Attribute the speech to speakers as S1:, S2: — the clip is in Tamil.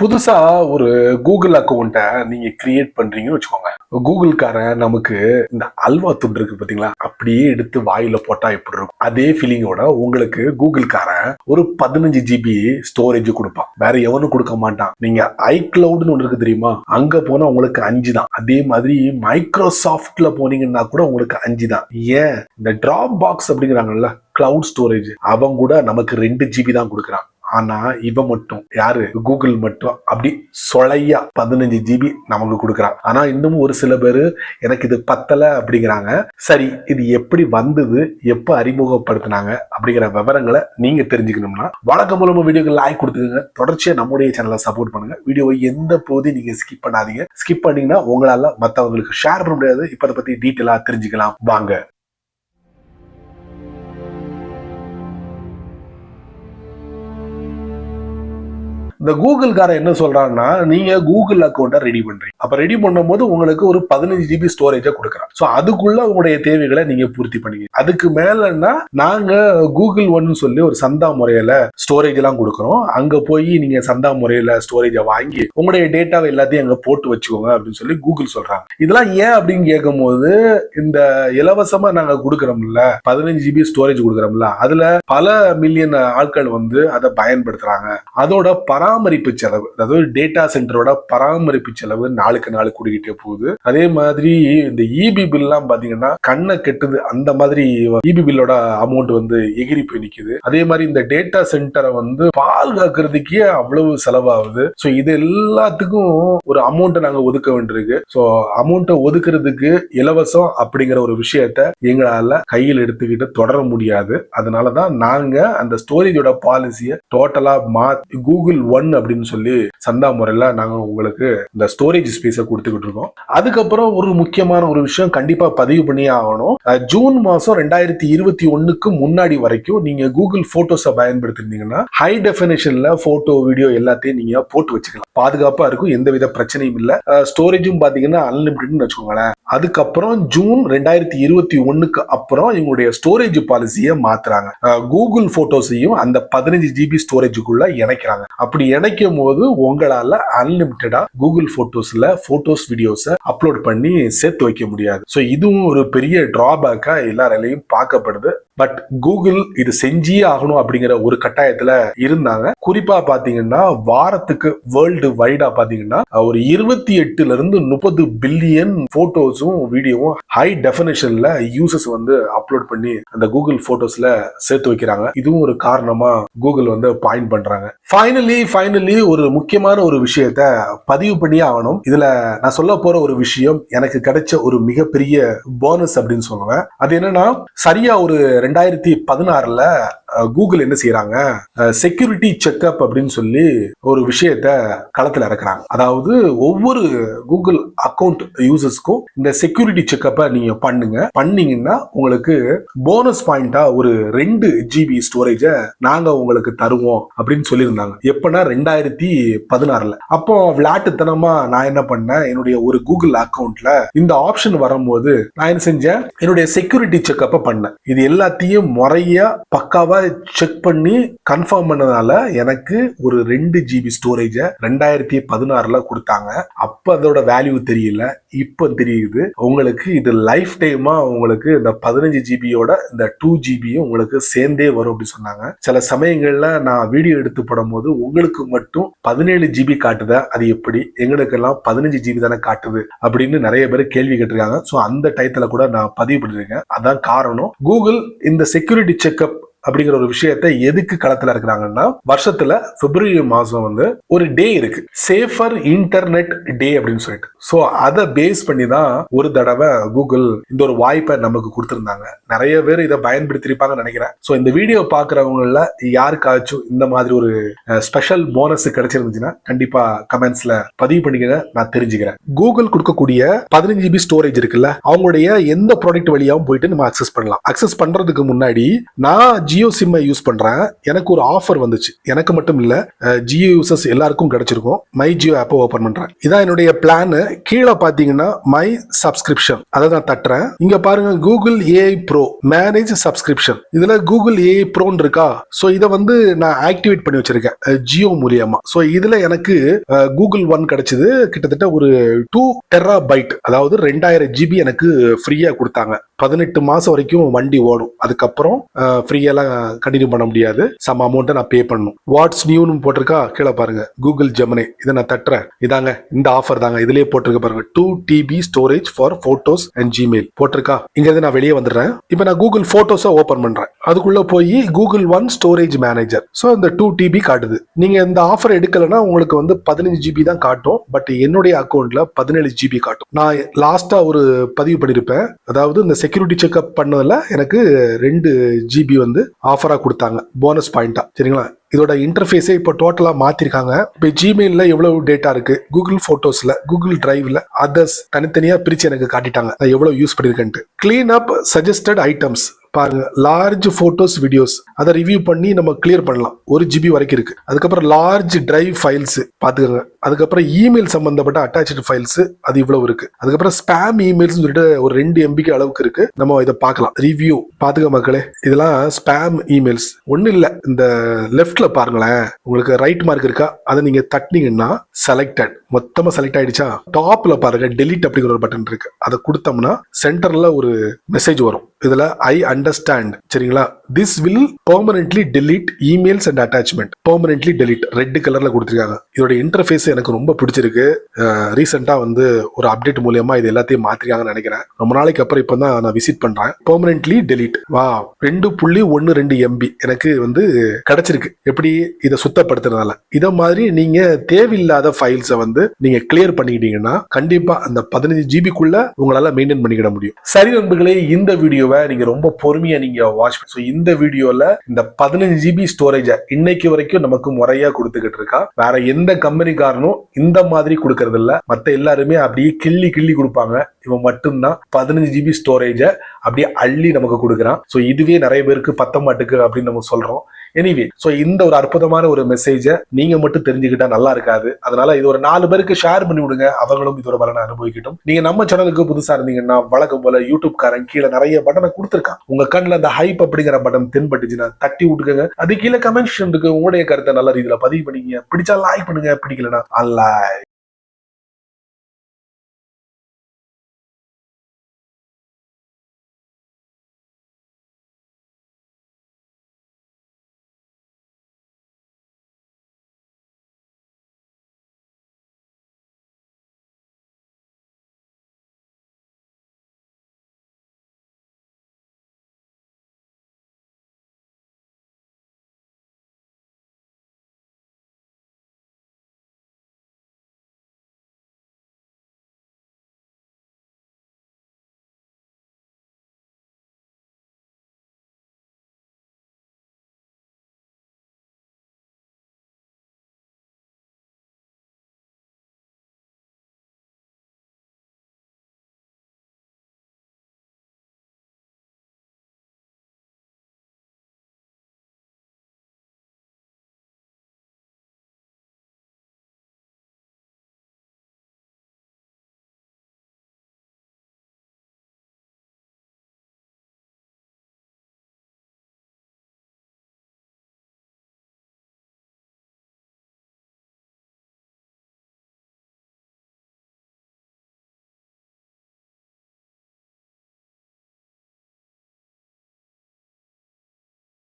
S1: புதுசா ஒரு கூகுள் அக்கௌண்ட்டை நீங்க கிரியேட் பண்றீங்கன்னு வச்சுக்கோங்க. கூகுள்காரன் நமக்கு இந்த அல்வா துண்டு இருக்கு பாத்தீங்களா, அப்படியே எடுத்து வாயில போட்டா எப்படி இருக்கும் அதே ஃபீலிங்கோட உங்களுக்கு கூகுள்காரன் ஒரு 15 GB ஸ்டோரேஜ் கொடுப்பான். வேற எவனும் கொடுக்க மாட்டான். நீங்க ஐக்ளவுட்னு ஒன்று இருக்கு தெரியுமா, அங்க போனா உங்களுக்கு 5 தான். அதே மாதிரி மைக்ரோசாஃப்ட்ல போனீங்கன்னா கூட உங்களுக்கு 5 தான். ஏன் இந்த டிராப் பாக்ஸ் அப்படிங்கிறாங்கல்ல, கிளவுட் ஸ்டோரேஜ், அவன் கூட நமக்கு 2 GB தான் கொடுக்குறான். ஆனா இவன் மட்டும், யாரு, கூகுள் மட்டும் அப்படி சொலையா 15 GB நமக்கு கொடுக்குறான். ஆனா இன்னமும் ஒரு சில பேரு எனக்கு இது பத்தல அப்படிங்கிறாங்க. சரி, இது எப்படி வந்தது, எப்ப அறிமுகப்படுத்தினாங்க அப்படிங்கிற விவரங்களை நீங்க தெரிஞ்சுக்கணும்னா வழக்கம் மூலமா வீடியோக்கு லைக் கொடுத்துக்கோங்க. தொடர்ச்சியா நம்முடைய சேனலை சப்போர்ட் பண்ணுங்க. வீடியோவை எந்த போது நீங்க ஸ்கிப் பண்ணாதீங்க. ஸ்கிப் பண்ணீங்கன்னா உங்களால மற்றவங்களுக்கு ஷேர் பண்ண முடியாது. இப்ப அதை பத்தி டீட்டெயிலா தெரிஞ்சுக்கலாம் வாங்க. இந்த கூகுள்காரன் என்ன சொல்றான்னா, நீங்க கூகுள் அக்கௌண்ட்டை ரெடி பண்றீங்க. அப்ப ரெடி பண்ணும் போது உங்களுக்கு ஒரு 15 GB ஸ்டோரேஜை கொடுக்குறான். சோ அதுக்குள்ள உங்களுடைய தேவைகளை நீங்க பூர்த்தி பண்ணீங்க. அதுக்கு மேலன்னா நாங்க கூகுள் ஒன்னு சொல்லி ஒரு சந்தா முறையில ஸ்டோரேஜ் எல்லாம் கொடுக்குறோம். அங்க போய் நீங்க சந்தா முறையில ஸ்டோரேஜை வாங்கி உங்களுடைய டேட்டாவை எல்லாத்தையும் அங்க போட்டு வச்சுக்கோங்க அப்படின்னு சொல்லி கூகுள் சொல்றாங்க. இதெல்லாம் ஏன் அப்படின்னு கேட்கும் போது, இந்த இலவசமா நாங்க கொடுக்குறோம்ல 15 GB ஸ்டோரேஜ் கொடுக்குறோம்ல, அதுல பல மில்லியன் ஆட்கள் வந்து அதை பயன்படுத்துறாங்க. அதோட பராமரிப்பு செலவு, அதாவது டேட்டா சென்டரோட பராமரிப்பு செலவு நாளுக்கு நாள் கூடிக்கிட்டே போகுது. அதே மாதிரி இந்த இபி பில் எல்லாம் பாத்தீங்கன்னா கண்ணை கெட்டுது. அந்த மாதிரி இபி பில்லோட அமௌண்ட் வந்து எகிரி போய் நிக்குது. அதே மாதிரி இந்த டேட்டா சென்டரை வந்து பாதுகாக்கிறதுக்கே அவ்வளவு செலவாகுது. ஸோ இது எல்லாத்துக்கும் ஒரு அமௌண்ட்டை நாங்க ஒதுக்க வேண்டியிருக்கு. ஸோ அமௌண்ட்டை ஒதுக்குறதுக்கு இலவசம் அப்படிங்கிற ஒரு விஷயத்த எங்களால கையில் எடுத்துக்கிட்டு தொடர முடியாது. அதனாலதான் நாங்க அந்த ஸ்டோரேஜோட பாலிசியை டோட்டலா மாத்தி கூகுள் ஒன் அப்படின்னு சொல்லி சந்தா முறையில நாங்க உங்களுக்கு இந்த ஸ்டோரேஜ் ஸ்பேஸை கொடுத்துக்கிட்டு இருக்கோம். அதுக்கப்புறம் ஒரு முக்கியமான ஒரு விஷயம் கண்டிப்பா பதிவு பண்ணியே ஆகணும். ஜூன் மாசம் 2021க்கு முன்னாடி வரைக்கும் நீங்க கூகுள் போட்டோஸை பயன்படுத்திருந்தீங்கன்னா ஹை டெஃபினிஷன்ல போட்டோ வீடியோ எல்லாத்தையும் நீங்க போட்டு வச்சுக்கலாம். பாதுகாப்பா இருக்கும், எந்தவித பிரச்சனையும் இல்ல. ஸ்டோரேஜும் பாத்தீங்கன்னா அன்லிமிட்டட்னு வச்சுக்கோங்களேன். அதுக்கப்புறம் ஜூன் 2021க்கு அப்புறம் இவங்களுடைய ஸ்டோரேஜ் பாலிசியை மாத்துறாங்க. கூகுள் போட்டோஸையும் அந்த 15 GB ஸ்டோரேஜுக்குள்ள இணைக்கிறாங்க. அப்படி இணைக்கும் போது உங்களால அன்லிமிட்டடா கூகுள் போட்டோஸ்ல போட்டோஸ் வீடியோஸை அப்லோட் பண்ணி சேர்த்து வைக்க முடியாது. ஸோ இதுவும் ஒரு பெரிய டிராபேக்கா எல்லாராலையும் பார்க்கப்படுது. பட் கூகுள் இது செஞ்சே ஆகணும் அப்படிங்கிற ஒரு கட்டாயத்துல இருந்தாங்க. குறிப்பா பாத்தீங்கன்னா வாரத்துக்கு வேர்ல்டு வைடா பாத்தீங்கன்னா ஒரு 28-30 பில்லியன் போட்டோஸும் வீடியோவும் ஹை டெஃபினிஷன்ல யூசர்ஸ் வந்து அப்லோட் பண்ணி அந்த கூகுள் போட்டோஸ்ல சேர்த்து வைக்கிறாங்க. இதுவும் ஒரு காரணமா கூகுள் வந்து பாயிண்ட் பண்றாங்க. ஃபைனலி ஒரு முக்கியமான ஒரு விஷயத்த பதிவு பண்ணி ஆகணும். இதுல நான் சொல்ல போற ஒரு விஷயம் எனக்கு கிடைச்ச ஒரு மிகப்பெரிய போனஸ் அப்படின்னு சொல்லுவேன். அது என்னன்னா, சரியா ஒரு 2016ல கூகுள் என்ன செய்யறாங்க, செக்யூரிட்டி செக்அப் அப்படின்னு சொல்லி ஒரு விஷயத்த களத்துல இறக்குறாங்க. அதாவது ஒவ்வொரு கூகுள் அக்கௌண்ட் யூசர்ஸ்க்கும் இந்த செக்யூரிட்டி செக்அப்பை நீங்க பண்ணீங்கன்னா உங்களுக்கு போனஸ் பாயிண்டா ஒரு 2 GB ஸ்டோரேஜை நாங்க உங்களுக்கு தருவோம் அப்படின்னு சொல்லியிருந்தாங்க. எப்பன்னா 2016ல. அப்போ விளையாட்டுத்தனமா நான் என்ன பண்ணேன், என்னுடைய ஒரு கூகுள் அக்கௌண்ட்ல இந்த ஆப்ஷன் வரும்போது நான் என்ன செஞ்சேன், என்னுடைய செக்யூரிட்டி செக்அப்பை பண்ணேன். இது எல்லாத்தையும் முறையா பக்காவா செக் பண்ணி கன்ஃபார்ம் பண்ணதால எனக்கு ஒரு 2 GB ஸ்டோரேஜை 2016ல கொடுத்தாங்க. அப்ப அதோட வேல்யூ தெரியல, இப்ப தெரியுது. உங்களுக்கு இது லைஃப் டைமா உங்களுக்கு இந்த 15 GBயோட இந்த 2 GBயும் உங்களுக்கு சேர்ந்தே வரும் அப்படி சொன்னாங்க. சில சமயங்கள்ல நான் வீடியோ எடுத்து போடும் போது உங்களுக்கு மட்டும் 17 GB காட்டுதா, அது எப்படி, எங்களுக்கெல்லாம் 15 GB தானே காட்டுது அப்படின்னு நிறைய பேர் கேள்வி கேட்டிருக்காங்க. ஸோ அந்த டயத்துல கூட நான் பதிவு பண்ணிருக்கேன். அதான் காரணம். கூகுள் இந்த செக்யூரிட்டி செக்அப் அப்படிங்கிற ஒரு விஷயத்தை எதுக்கு களத்துல இருக்கிறாங்கன்னா, வருஷத்துல பிப்ரவரி மாசம் வந்து ஒரு டே இருக்கு, சேஃபர் இன்டர்நெட் டே அப்படின்னு சொல்லிட்டு. சோ அதை பேஸ் பண்ணி தான் ஒரு தடவை கூகுள் இந்த ஒரு வாய்ப்பை நமக்கு கொடுத்திருந்தாங்க. நிறைய பேர் இதை பயன்படுத்திருப்பாங்கன்னு நினைக்கிறேன். சோ இந்த வீடியோ பாக்குறவங்கள யாருக்காச்சும் இந்த மாதிரி ஒரு ஸ்பெஷல் போனஸ் கிடைச்சிருந்துச்சுன்னா கண்டிப்பா கமெண்ட்ஸ்ல பதிவு பண்ணிக்கங்க, நான் தெரிஞ்சுக்கிறேன். கூகுள் கொடுக்கக்கூடிய 15 GB ஸ்டோரேஜ் இருக்குல்ல, அவங்களுடைய எந்த ப்ராடக்ட் வழியாவும் போயிட்டு நம்ம அக்சஸ் பண்ணலாம். அக்சஸ் பண்றதுக்கு முன்னாடி நான் ஜியோ சிம்மை யூஸ் பண்றேன். எனக்கு ஒரு ஆஃபர் வந்துச்சு. எனக்கு மட்டும் இல்ல, ஜியோ யூசர்ஸ் எல்லாருக்கும் கிடைச்சிருக்கும். மை ஜியோ ஆப்பை ஓபன் பண்றேன். இதான் என்னுடைய பிளான். கீழே பாத்தீங்கன்னா மை சப்ஸ்கிரிப்ஷன் அதை நான் தட்டுறேன். இங்க பாருங்க Google AI bro manage subscription. இதுல கூகுள் ஏஐ ப்ரோன்னு இருக்கா. சோ இதை வந்து நான் ஆக்டிவேட் பண்ணி வச்சிருக்கேன் ஜியோ மூலியமா. சோ இதுல எனக்கு கூகுள் ஒன் கிடைச்சது. கிட்டத்தட்ட ஒரு 2 டெராபைட், அதாவது 2000 GB எனக்கு ஃப்ரீயா கொடுத்தாங்க. 18 மாசம் வரைக்கும் வண்டி ஓடும். அதுக்கப்புறம் ஃப்ரீயெல்லாம் கண்டினியூ பண்ண முடியாது. சம் அமௌண்ட்டை நான் பே பண்ணணும். வாட்ஸ் நியூன்னு போட்டிருக்கா கீழே பாருங்க, கூகுள் ஜெமினி. இதை நான் தட்டுறேன். இதாங்க இந்த ஆஃபர் தாங்க. இதுலயே போட்டிருக்க பாருங்க, 2 TB storage for photos and Gmail போட்டிருக்கா. இங்க இருந்து நான் வெளியே வந்துடுறேன். இப்போ நான் கூகுள் போட்டோஸை ஓபன் பண்றேன். அதுக்குள்ள போய் Google one storage manager. So இந்த 2 TB காட்டுது. நீங்க இந்த ஆஃபர் எடுக்கலன்னா உங்களுக்கு வந்து 15 GB தான் காட்டும். பட் என்னுடைய அக்கௌண்ட்ல 17 GB காட்டும். நான் லாஸ்டா ஒரு பதிவு பண்ணிருப்பேன். அதாவது இந்த செக்யூரிட்டி செக்அப் பண்ணதுல எனக்கு 2 GB வந்து ஆஃபரா கொடுத்தாங்க, போனஸ் பாயிண்டா. சரிங்களா? இதோட இன்டர்ஃபேஸை இப்போ டோட்டலா மாத்திருக்காங்க. இப்போ ஜிமெயில்ல எவ்வளவு டேட்டா இருக்கு, கூகுள் போட்டோஸ்ல, கூகுள் டிரைவ்ல, அதர்ஸ் தனித்தனியா பிரிச்சு எனக்கு காட்டிட்டாங்க நான் எவ்வளவு யூஸ் பண்ணிருக்கேன்ட்டு. கிளீன் அப் சஜஸ்டட் ஐட்டம்ஸ் பாருங்க, லார்ஜ் போட்டோஸ் வீடியோஸ் அதை ரிவ்யூ பண்ணி நம்ம கிளியர் பண்ணலாம். 1 GB வரைக்கும் இருக்கு. அதுக்கப்புறம் லார்ஜ் டிரைவ் ஃபைல்ஸ் பாத்துக்கோங்க. அதுக்கப்புறம் இமெயில் சம்பந்தப்பட்ட அட்டாச்சு ஃபைல்ஸ் அது இவ்வளவு இருக்கு. அதுக்கப்புறம் ஸ்பேம் இமெயில்ஸ் சொல்லிட்டு ஒரு 2 MB அளவுக்கு இருக்கு. நம்ம இதை பார்க்கலாம். ரிவ்யூ பாத்துக்க மக்களே, இதெல்லாம் ஸ்பேம் இமெயில்ஸ். ஒண்ணு இல்ல, இந்த லெஃப்ட்ல பாருங்களேன், உங்களுக்கு ரைட் மார்க் இருக்கா, அதை நீங்க தட்டினீங்கன்னா செலக்டட் மொத்தமா செலக்ட் ஆயிடுச்சா. டாப்ல பாருங்க டெலிட் அப்படிங்கிற ஒரு பட்டன் இருக்கு. அதை கொடுத்தோம்னா சென்டர்ல ஒரு மெசேஜ் வரும். இதுல ஐ அண்டர்ஸ்டாண்ட். சரிங்களா? This will permanently delete emails and attachment. Permanently delete red கலர்ல கொடுத்திருக்காங்க. இதோட இன்டர்ஃபேஸ் எனக்கு ரொம்ப பிடிச்சிருக்கு. ரீசெண்டா வந்து ஒரு அப்டேட் மூலியமா இது எல்லாத்தையும் மாத்திருக்காங்கன்னு நினைக்கிறேன். ரொம்ப நாளைக்கு அப்புறம் இப்போ தான் நான் விசிட் பண்றேன். Permanently delete. வா, 2.12 MB எனக்கு வந்து கிடைச்சிருக்கு. எப்படி இதை சுத்தப்படுத்துறதுனால. இத மாதிரி நீங்க தேவையில்லாத ஃபைல்ஸை வந்து நீங்க கிளியர் பண்ணிக்கிட்டீங்கன்னா கண்டிப்பா அந்த 15 GB உங்களால மெயின்டைன் பண்ணிக்கிட முடியும். சரி நண்பர்களே, இந்த வீடியோவை நீங்க ரொம்ப பொறுமையா நீங்க வாட்ச். இந்த வீடியோல இந்த 15 GB ஸ்டோரேஜ் இன்னைக்கு வரைக்கும் நமக்கு முறையா கொடுத்துக்கிட்டு இருக்கா. வேற எந்த கம்பெனிக்காரனும் இந்த மாதிரி கொடுக்கறது இல்ல. மத்த எல்லாருமே அப்படியே கிள்ளி கிள்ளி கொடுப்பாங்க. இவன் மட்டும்தான் 15 GB ஸ்டோரேஜ அப்படியே அள்ளி நமக்கு கொடுக்குறான். சோ இதுவே நிறைய பேருக்கு பத்த மாட்டுக்கு அப்படின்னு நம்ம சொல்றோம். எனிவே, சோ இந்த ஒரு அற்புதமான ஒரு மெசேஜ நீங்க மட்டும் தெரிஞ்சுக்கிட்டா நல்லா இருக்காது. அதனால இது ஒரு 4 பேருக்கு ஷேர் பண்ணி விடுங்க. அவங்களும் இதோட பலனை அனுபவிக்கட்டும். நீங்க நம்ம சேனலுக்கு புதுசா இருந்தீங்கன்னா வழக்கம் போல யூடியூப் காரன் கீழே நிறைய பட்டனை கொடுத்துருக்கான். உங்க கண்ணில் அந்த ஹைப் அப்படிங்கிற பட்டன் தென்பட்டுச்சுன்னா தட்டி விட்டுக்கங்க. அது கீழே கமெண்ட் இருக்கு. உங்களுடைய கருத்தை நல்ல ரீதியில பதிவு பண்ணிக்கங்க. பிடிச்சா லைக் பண்ணுங்க, பிடிக்கலன்னா அல்ல.